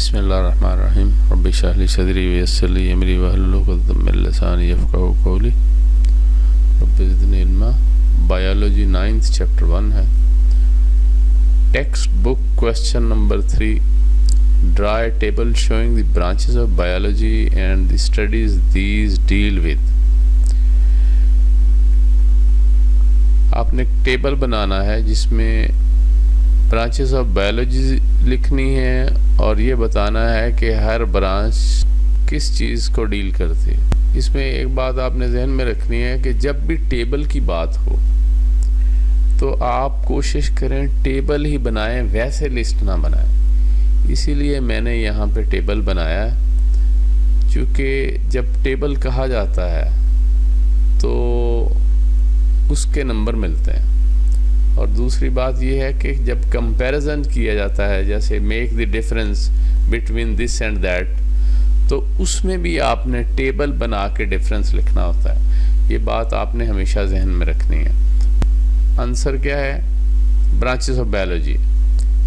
بسم اللہ الرحمن الرحیم رب اشرح لی صدری ویسر لی امری واحلل عقدۃ من لسانی یفقہوا قولی رب زدنی علما۔ بایولوجی 9th چیپٹر 1 ہے۔ Textbook question number 3، draw a table showing the branches of biology and the studies these deal with. آپ نے ایک ٹیبل بنانا ہے جس میں برانچز آف بایولوجی لکھنی ہے اور یہ بتانا ہے کہ ہر برانچ کس چیز کو ڈیل کرتی ہے۔ اس میں ایک بات آپ نے ذہن میں رکھنی ہے کہ جب بھی ٹیبل کی بات ہو تو آپ کوشش کریں ٹیبل ہی بنائیں، ویسے لسٹ نہ بنائیں۔ اسی لیے میں نے یہاں پہ ٹیبل بنایا ہے، چونکہ جب ٹیبل کہا جاتا ہے تو اس کے نمبر ملتے ہیں، اور دوسری بات یہ ہے کہ جب کمپیریزن کیا جاتا ہے، جیسے make the difference between this and that, تو اس میں بھی آپ نے ٹیبل بنا کے ڈفرنس لکھنا ہوتا ہے۔ یہ بات آپ نے ہمیشہ ذہن میں رکھنی ہے۔ آنسر کیا ہے؟ Branches of biology.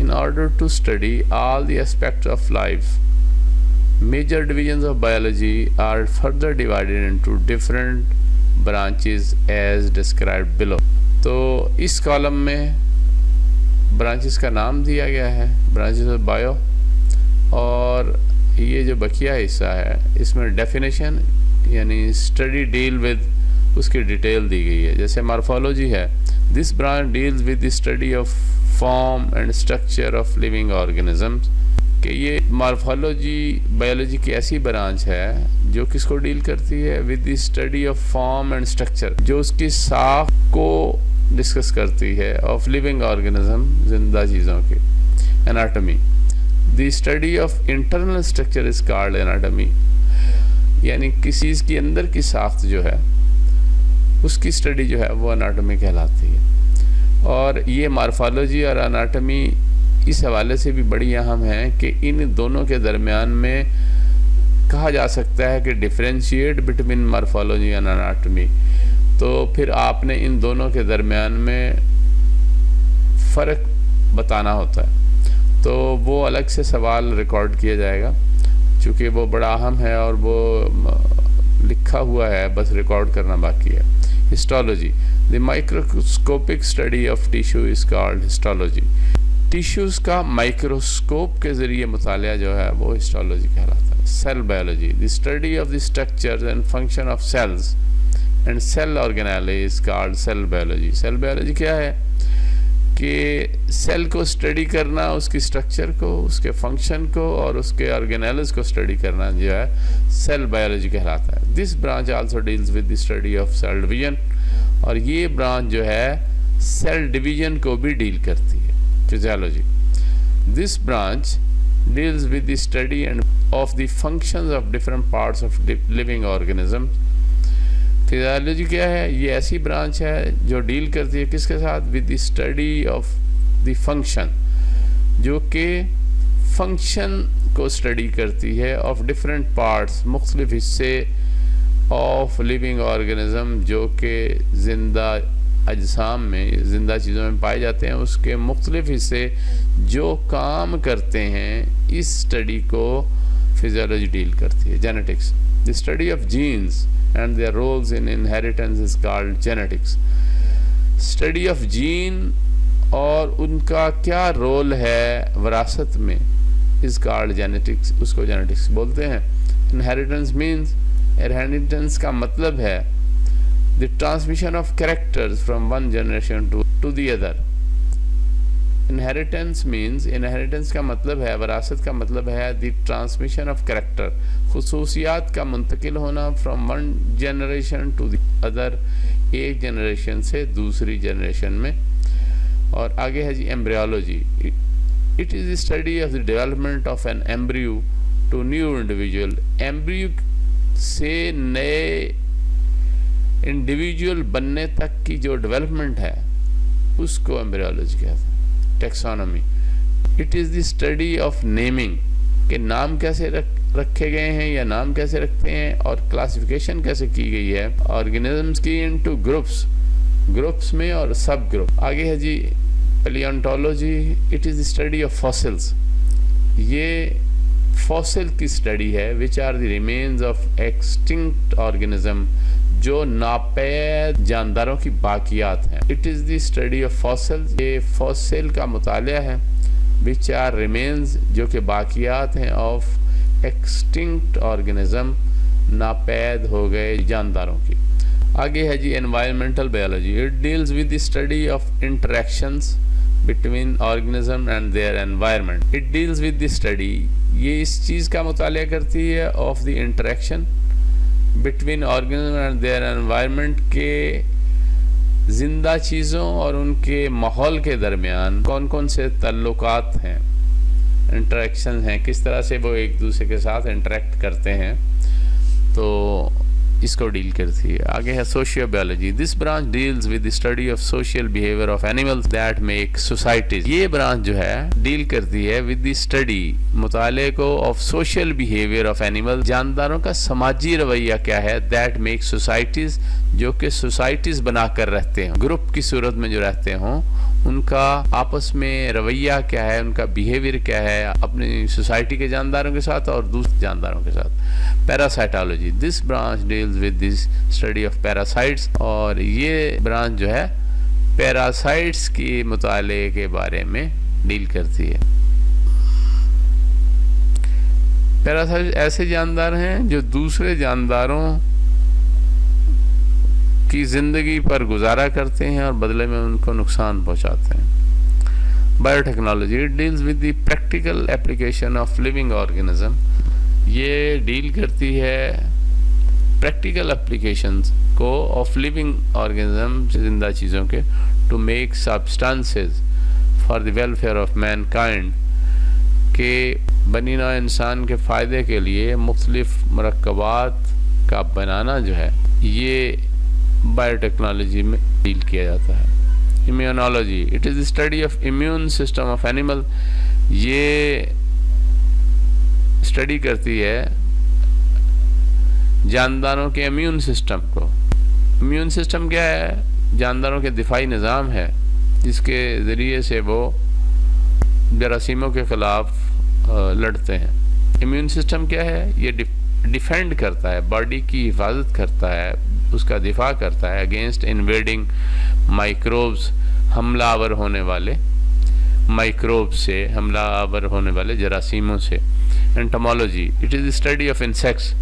In order to study all the aspects of life, major divisions of biology are further divided into different branches as described below۔ تو اس کالم میں برانچز کا نام دیا گیا ہے، برانچز آف بایو، اور یہ جو بقیہ حصہ ہے اس میں ڈیفینیشن یعنی اسٹڈی ڈیل ود، اس کی ڈیٹیل دی گئی ہے۔ جیسے مارفولوجی ہے، this branch deals with the study of form and structure of living organisms, کہ یہ مارفولوجی بایولوجی کی ایسی برانچ ہے جو کس کو ڈیل کرتی ہے؟ With the study of form and structure, جو اس کی ساخت کو ڈسکس کرتی ہے، آف لیونگ آرگنزم، زندہ چیزوں کی، anatomy. The study of internal structure is called anatomy, یعنی کسی چیز کی اندر کی ساخت جو ہے اس کی اسٹڈی جو ہے وہ اناٹمی کہلاتی ہے۔ اور یہ مارفالوجی اور اناٹمی اس حوالے سے بھی بڑی اہم ہے کہ ان دونوں کے درمیان میں کہا جا سکتا ہے کہ differentiate between morphology and anatomy, تو پھر آپ نے ان دونوں کے درمیان میں فرق بتانا ہوتا ہے، تو وہ الگ سے سوال ریکارڈ کیا جائے گا، چونکہ وہ بڑا اہم ہے اور وہ لکھا ہوا ہے، بس ریکارڈ کرنا باقی ہے۔ Histology, the microscopic study of tissue is called histology. Tissues کا مائکروسکوپ کے ذریعے مطالعہ جو ہے وہ ہسٹالوجی کہلاتا ہے۔ Cell biology, the study of the structure and function of cells and cell organelle is called cell biology. Cell biology کیا ہے؟ کہ سیل کو اسٹڈی کرنا، اس کی اسٹرکچر کو، اس کے فنکشن کو اور اس کے آرگینیلز کو اسٹڈی کرنا جو ہے سیل بایولوجی کہلاتا ہے۔ This branch also deals with the study of cell division, اور یہ برانچ جو ہے سیل ڈویژن کو بھی ڈیل کرتی ہے۔ Physiology, this branch deals with the study and of the functions of different parts of living organism. Physiology کیا ہے؟ یہ ایسی برانچ ہے جو ڈیل کرتی ہے کس کے ساتھ؟ With the study of the function, جو کہ فنکشن کو اسٹڈی کرتی ہے، آف ڈفرینٹ پارٹس، مختلف حصے، آف لیونگ آرگنزم، جو کہ زندہ اجسام میں، زندہ چیزوں میں پائے جاتے ہیں، اس کے مختلف حصے جو کام کرتے ہیں، اس اسٹڈی کو فزیالوجی ڈیل کرتی ہے۔ Genetics, the study of genes and their roles in inheritance is called genetics۔ study of gene اور ان کا کیا رول ہے وراثت میں is called genetics، اس کو genetics بولتے ہیں۔ inheritance means، inheritance کا مطلب ہے the transmission of characters from one generation to the other۔ inheritance means، inheritance کا مطلب ہے، وراثت کا مطلب ہے the transmission of character، خصوصیات کا منتقل ہونا from one generation to the other، ایک جنریشن سے دوسری جنریشن میں۔ اور آگے ہے جی embryology, it is the study of the development of an embryo to new individual۔ Embryo سے نئے انڈیویجول بننے تک کی جو ڈیولپمنٹ ہے اس کو ایمبریولوجی کہتے ہیں۔ Taxonomy, it is the study of naming, کہ نام کیسے رکھے گئے ہیں یا نام کیسے رکھتے ہیں اور کلاسیفیکیشن کیسے کی گئی ہے آرگینزمس کی انٹو گروپس میں اور سب گروپ۔ آگے ہے جی palaeontology, it is the study of fossils, یہ فوسل کی اسٹڈی ہے which are the remains of extinct organism جو ناپید جانداروں کی باقیات ہیں. It is the study of fossils. یہ فوسل کا مطالعہ ہے which are remains جو کہ باقیات ہیں of extinct organism ناپید ہو گئے جانداروں کی. آگے ہے جی environmental biology. It deals with the study of interactions between organism and their environment. It deals with the study. یہ اس چیز کا مطالعہ کرتی ہے of the interaction between organism and their environment کے زندہ چیزوں اور ان کے ماحول کے درمیان کون کون سے تعلقات ہیں، انٹریکشن ہیں، کس طرح سے وہ ایک دوسرے کے ساتھ انٹریکٹ کرتے ہیں، تو اس کو ڈیل کرتی ہے. آگے ہے socio biology. This branch deals with the study of social behaviour of animals that make societies. یہ برانچ جو ہے ڈیل کرتی ہے ود دی اسٹڈی، مطالعے کو، of social behaviour of animal, جانداروں کا سماجی رویہ کیا ہے، دیٹ میک سوسائٹیز، جو کہ سوسائٹیز بنا کر رہتے ہیں، گروپ کی صورت میں جو رہتے ہوں، ان کا آپس میں رویہ کیا ہے، ان کا بیہیویئر کیا ہے اپنی سوسائٹی کے جانداروں کے ساتھ اور دوسرے جانداروں کے ساتھ. Parasitology. This branch deals with this study of parasites. اور یہ برانچ جو ہے پیراسائٹس کی مطالعے کے بارے میں ڈیل کرتی ہے. پیراسائٹس ایسے جاندار ہیں جو دوسرے جانداروں کی زندگی پر گزارا کرتے ہیں اور بدلے میں ان کو نقصان پہنچاتے ہیں. Biotechnology. It deals with the practical application of living organism. یہ ڈیل کرتی ہے پریکٹیکل اپلیکیشنز کو آف لیونگ آرگنزم، زندہ چیزوں کے، to make substances for the welfare of mankind, کہ بنی نوع انسان کے فائدے کے لیے مختلف مرکبات کا بنانا جو ہے یہ بایو ٹیکنالوجی میں ڈیل کیا جاتا ہے. Immunology. It is the study of immune system of animal. یہ اسٹڈی کرتی ہے جانداروں کے امیون سسٹم کو. امیون سسٹم کیا ہے؟ جانداروں کے دفاعی نظام ہے جس کے ذریعے سے وہ جراثیموں کے خلاف لڑتے ہیں. امیون سسٹم کیا ہے؟ یہ ڈیفینڈ کرتا ہے، باڈی کی حفاظت کرتا ہے، اس کا دفاع کرتا ہے اگینسٹ انویڈنگ مائکروبز، حملہ آور ہونے والے مائکروب سے، حملہ آور ہونے والے جراثیموں سے. Entomology. It is the study of insects.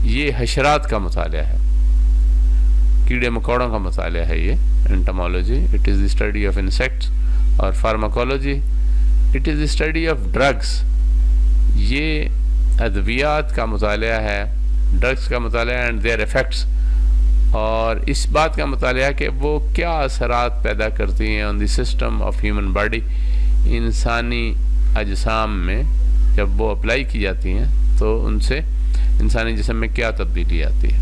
یہ حشرات کا مطالعہ ہے، کیڑے مکوڑوں کا مطالعہ ہے یہ entomology. It is the study of insects. اور pharmacology. It is the study of drugs. یہ ادویات کا مطالعہ ہے، ڈرگس کا مطالعہ اینڈ دیئر ایفیکٹس، اور اس بات کا مطالعہ کہ وہ کیا اثرات پیدا کرتی ہیں on the system of human body, انسانی اجسام میں جب وہ اپلائی کی جاتی ہیں تو ان سے انسانی جسم میں کیا تبدیلی آتی ہے.